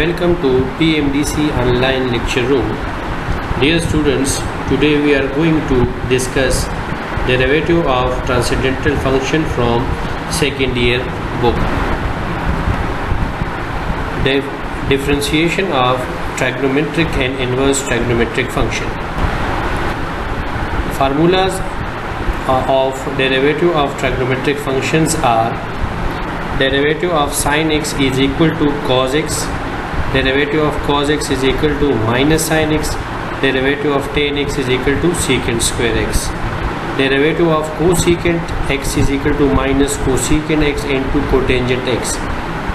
Welcome to PMDC online lecture room. Dear students, today we are going to discuss derivative of transcendental function from second year book. Differentiation of trigonometric and inverse trigonometric function. Formulas of derivative of trigonometric functions are: derivative of sin x is equal to cos x, derivative of cos x is equal to minus sin x, derivative of tan x is equal to secant square x, derivative of cosecant x is equal to minus cosecant x into cotangent x,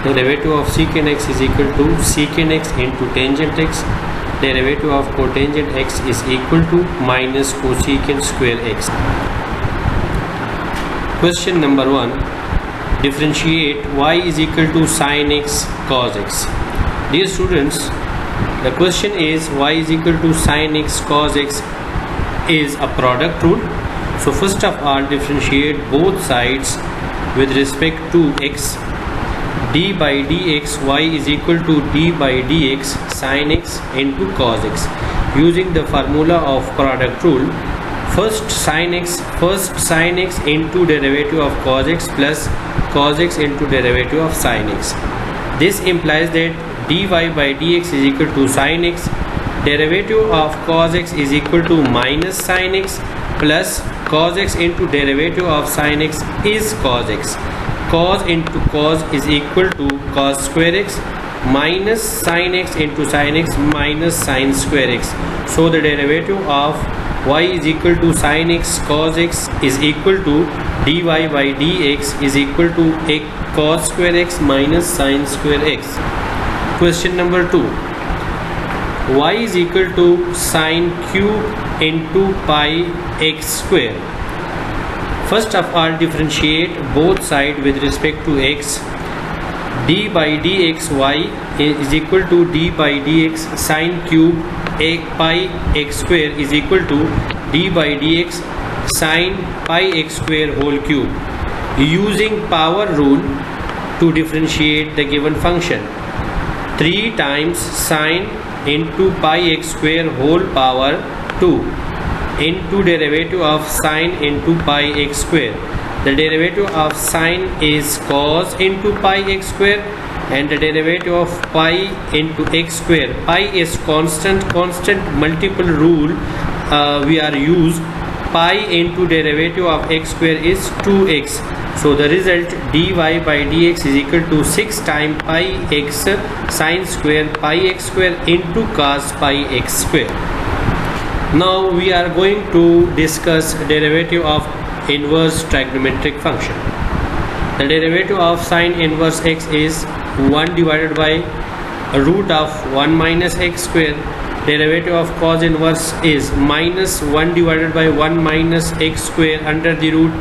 derivative of secant x is equal to secant x into tangent x, derivative of cotangent x is equal to minus cosecant square x. Question number 1. Differentiate y is equal to sin x cos x. Dear students, the question is y is equal to sin x cos x is a product rule. So first of all, differentiate both sides with respect to x. D by dx y is equal to d by dx sin x into cos x. Using the formula of product rule, first sin x into derivative of cos x plus cos x into derivative of sin x. This implies that dy by dx is equal to sin x, derivative of cos x is equal to minus sin x, plus cos x into derivative of sin x is cos x. Cos into cos is equal to cos square x, minus sin x into sin x minus sin square x. So the derivative of y is equal to sin x cos x is equal to dy by dx is equal to cos square x minus sin square x. Question number 2. Y is equal to sin cube into pi x square. First of all, differentiate both sides with respect to x. D by dx y is equal to d by dx sin cube pi x square is equal to d by dx sin pi x square whole cube. Using power rule to differentiate the given function, 3 times sin into pi x square whole power 2 into derivative of sin into pi x square. The derivative of sin is cos into pi x square, and the derivative of pi into x square. Pi is constant multiple rule we are used. Pi into derivative of x square is 2x. So the result dy by dx is equal to 6 times pi x sin square pi x square into cos pi x square. Now we are going to discuss derivative of inverse trigonometric function. The derivative of sin inverse x is 1 divided by root of 1 minus x square. Derivative of cos inverse is minus 1 divided by 1 minus x square under the root.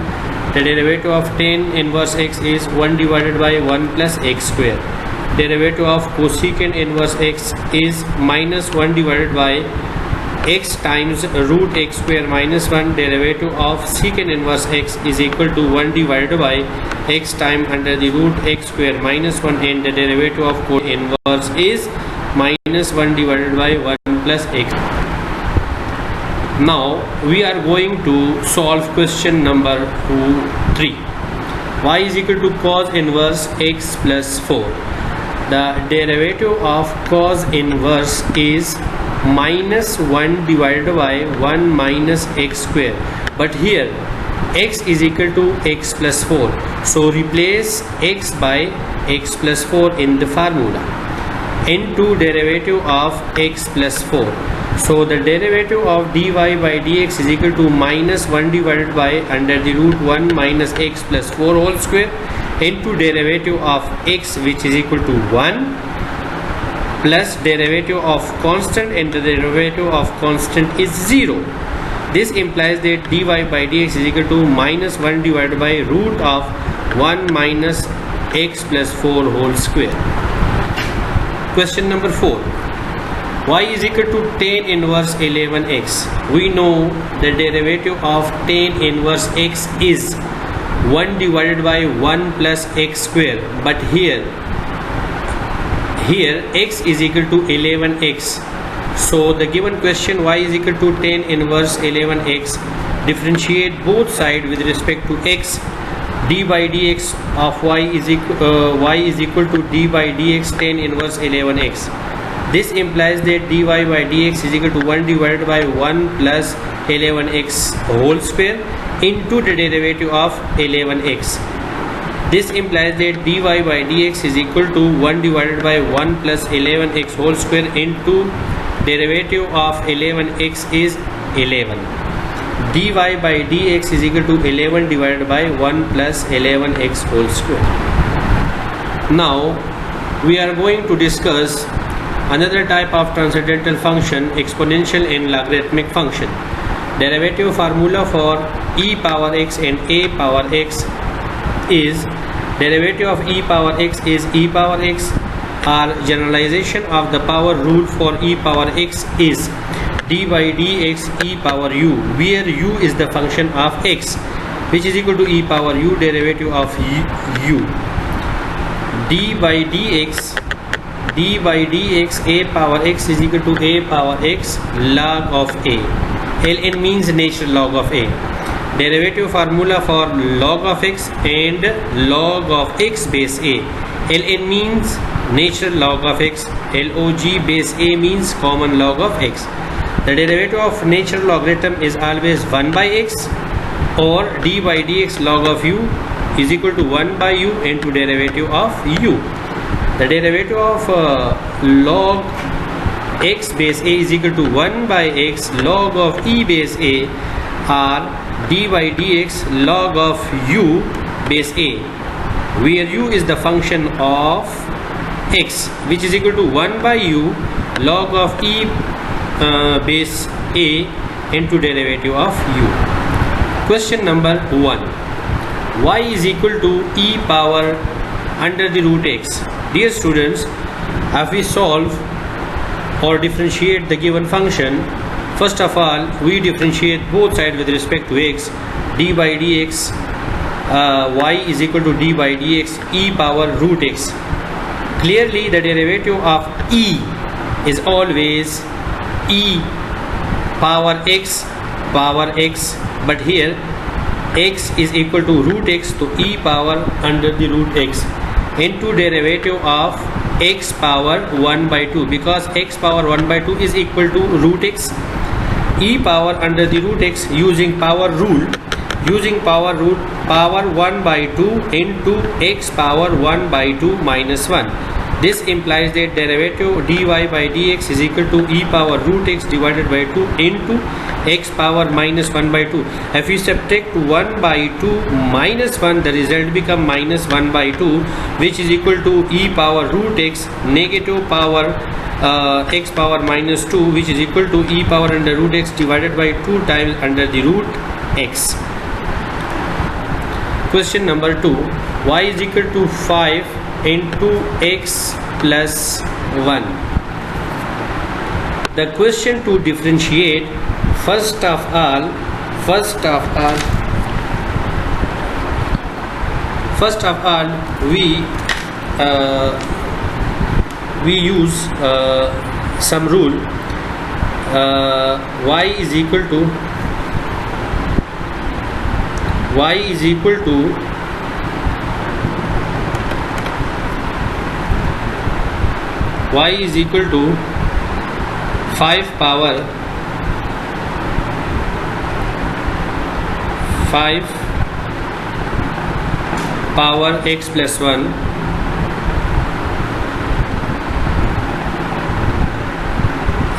The derivative of tan inverse x is 1 divided by 1 plus x square. Derivative of cosecant inverse x is minus 1 divided by x times root x square minus 1. Derivative of secant inverse x is equal to 1 divided by x times under the root x square minus 1, and the derivative of cosecant inverse is minus 1 divided by 1 plus x. Now we are going to solve question number 3. Y is equal to cos inverse x plus 4. The derivative of cos inverse is minus 1 divided by 1 minus x square, but here x is equal to x plus 4, so replace x by x plus 4 in the formula into derivative of x plus 4. So the derivative of dy by dx is equal to minus 1 divided by under the root 1 minus x plus 4 whole square into derivative of x, which is equal to 1, plus derivative of constant, and the derivative of constant is 0. This implies that dy by dx is equal to minus 1 divided by root of 1 minus x plus 4 whole square. Question number 4. Y is equal to tan inverse 11x. We know the derivative of tan inverse x is 1 divided by 1 plus x square, but here Here x is equal to 11x. So the given question y is equal to tan inverse 11x. Differentiate both sides with respect to x. D by dx of y is equal to d by dx tan inverse 11x. This implies that dy by dx is equal to 1 divided by 1 plus 11x whole square into the derivative of 11x. This implies that dy by dx is equal to 1 divided by 1 plus 11x whole square into derivative of 11x is 11. dy by dx is equal to 11 divided by 1 plus 11x whole square. Now we are going to discuss another type of transcendental function, exponential and logarithmic function. Derivative formula for e power x and a power x is derivative of e power x is e power x, or generalization of the power rule for e power x is d by dx e power u, where u is the function of x, which is equal to e power u derivative of u. d by dx a power x is equal to a power x log of a. ln means natural log of a. Derivative formula for log of x and log of x base a. ln means natural log of x. log base a means common log of x. The derivative of natural logarithm is always 1 by x, or d by dx log of u is equal to 1 by u into derivative of u. The derivative of log x base a is equal to 1 by x log of e base a, or d by dx log of u base a, where u is the function of x, which is equal to 1 by u log of e base a into derivative of u. Question number 1. Y is equal to e power under the root x. Dear students, if we solve or differentiate the given function, first of all we differentiate both sides with respect to x. D by dx y is equal to d by dx e power root x. Clearly the derivative of e is always e power x, but here x is equal to root x, to e power under the root x into derivative of x power 1 by 2, because x power 1 by 2 is equal to root x. E power under the root x using power rule, power 1 by 2 into x power 1 by 2 minus 1. This implies that derivative dy by dx is equal to e power root x divided by 2 into x power minus 1 by 2. If we subtract 1 by 2 minus 1, the result become minus 1 by 2, which is equal to e power root x negative power x power minus 2, which is equal to e power under root x divided by 2 times under the root x. Question number 2. Y is equal to 5 into x plus 1. The question to differentiate, first of all we use some rule. Y is equal to y is equal to 5 power 5 x plus 1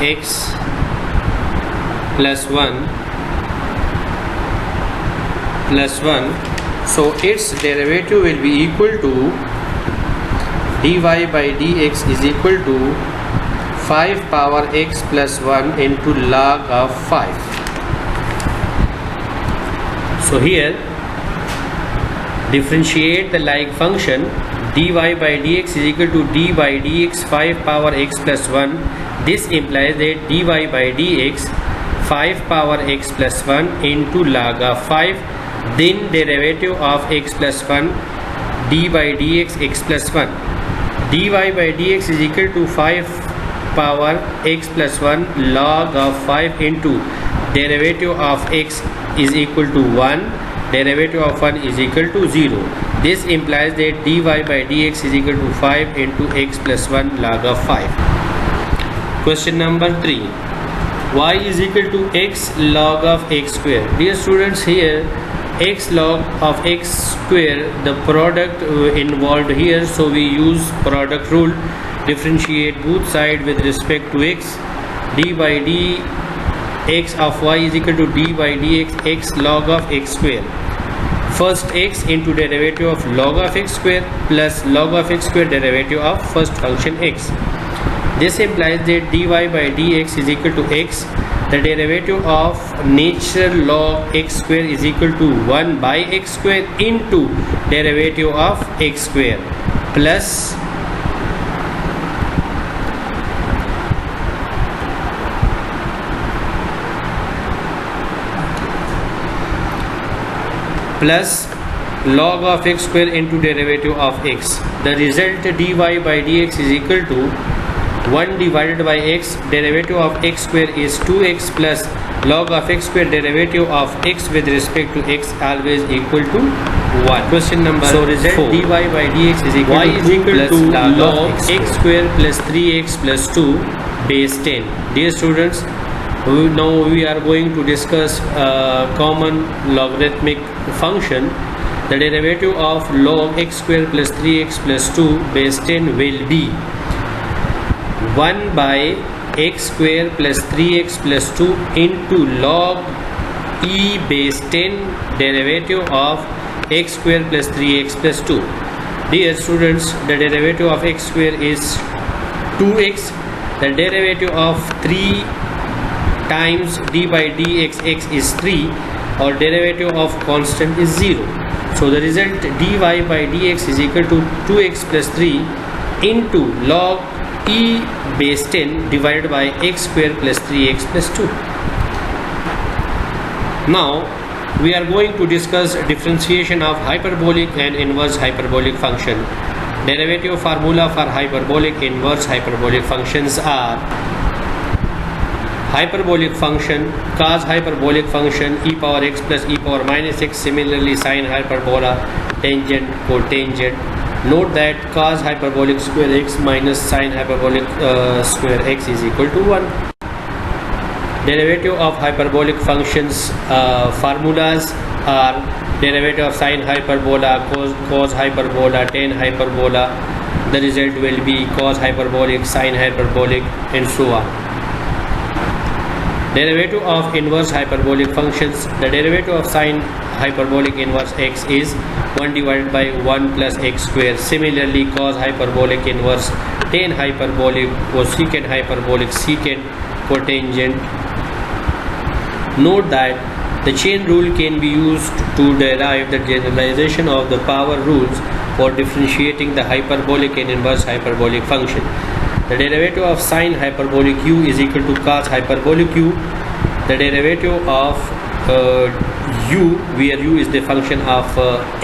x plus 1 plus 1. So its derivative will be equal to dy by dx is equal to 5 power x plus 1 into log of 5. So here differentiate the like function. Dy by dx is equal to d by dx 5 power x plus 1. This implies that dy by dx 5 power x plus 1 into log of 5, then derivative of x plus 1 d by dx x plus 1. dy by dx is equal to 5 power x plus 1 log of 5 into derivative of x is equal to 1, derivative of 1 is equal to 0. This implies that dy by dx is equal to 5 into x plus 1 log of 5. Question number 3. Y is equal to x log of x square. Dear students, here x log of x square, the product involved here, so we use product rule. Differentiate both sides with respect to x. D by dx of y is equal to d by dx x log of x square. First x into derivative of log of x square plus log of x square derivative of first function x. This implies that dy by dx is equal to x. The derivative of natural log x square is equal to 1 by x square into derivative of x square plus log of x square into derivative of x. The result dy by dx is equal to 1 divided by x, derivative of x square is 2x plus log of x square derivative of x with respect to x always equal to 1. Question number 4. Dy by dx is equal to log x square plus 3x plus 2 base 10. Dear students, now we are going to discuss a common logarithmic function. The derivative of log x square plus 3x plus 2 base 10 will be 1 by x square plus 3x plus 2 into log e base 10 derivative of x square plus 3x plus 2. Dear students, the derivative of x square is 2x. The derivative of 3 times d by dx x is 3, or derivative of constant is 0. So the result dy by dx is equal to 2x plus 3 into log e base 10 divided by x square plus 3x plus 2. Now we are going to discuss differentiation of hyperbolic and inverse hyperbolic function. Derivative formula for hyperbolic, inverse hyperbolic functions are: hyperbolic function, cos hyperbolic function, e power x plus e power minus x. Similarly, sine hyperbola, tangent, cotangent. Note that cos hyperbolic square x minus sine hyperbolic square x is equal to 1. Derivative of hyperbolic functions formulas are: derivative of sine hyperbola, cos hyperbola, tan hyperbola. The result will be cos hyperbolic, sine hyperbolic, and so on. Derivative of inverse hyperbolic functions. The derivative of sine hyperbolic inverse x is 1 divided by 1 plus x square. Similarly, cos hyperbolic inverse, tan hyperbolic, cosecant hyperbolic, secant, cotangent. Note that the chain rule can be used to derive the generalization of the power rules for differentiating the hyperbolic and inverse hyperbolic function. The derivative of sine hyperbolic u is equal to cos hyperbolic u. The derivative of u, where u is the function of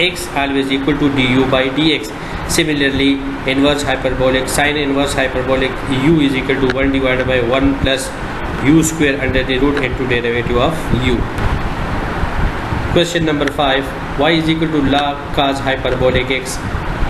x, always equal to du by dx. Similarly, inverse hyperbolic, sine inverse hyperbolic u is equal to 1 divided by 1 plus u square under the root into derivative of u. Question number 5. Y is equal to log cos hyperbolic x.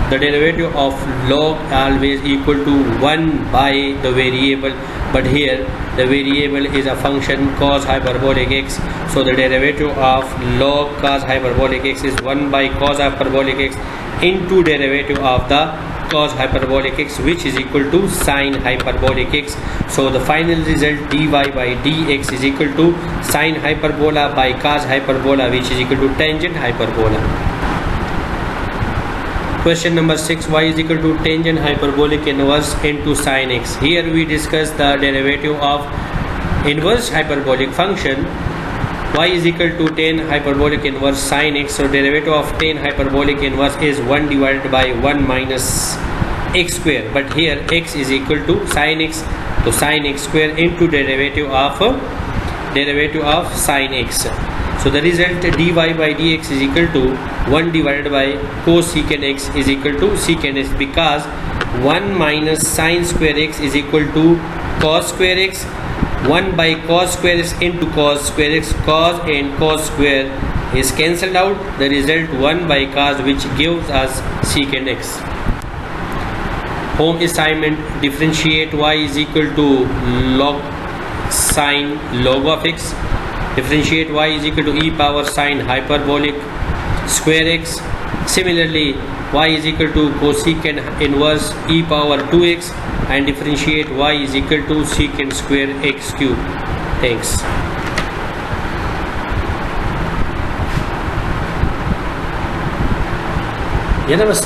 The derivative of log always equal to 1 by the variable, but here the variable is a function cos hyperbolic x, so the derivative of log cos hyperbolic x is 1 by cos hyperbolic x into derivative of the cos hyperbolic x, which is equal to sine hyperbolic x. So the final result dy by dx is equal to sine hyperbola by cos hyperbola, which is equal to tangent hyperbola. Question number 6. Y is equal to tangent hyperbolic inverse into sine x. Here we discuss the derivative of inverse hyperbolic function. Y is equal to tan hyperbolic inverse sine x. So derivative of tan hyperbolic inverse is 1 divided by 1 minus x square, but here x is equal to sine x, so sine x square into derivative of sine x. So the result dy by dx is equal to 1 divided by cosecant x is equal to secant x, because 1 minus sine square x is equal to cos square x. 1 by cos square x into cos square x. Cos and cos square is cancelled out. The result 1 by cos, which gives us secant x. Home assignment: differentiate y is equal to log sine log of x. Differentiate y is equal to e power sine hyperbolic square x. Similarly, y is equal to cosecant inverse e power 2x, and differentiate y is equal to secant square x cube. Thanks. Ya nada más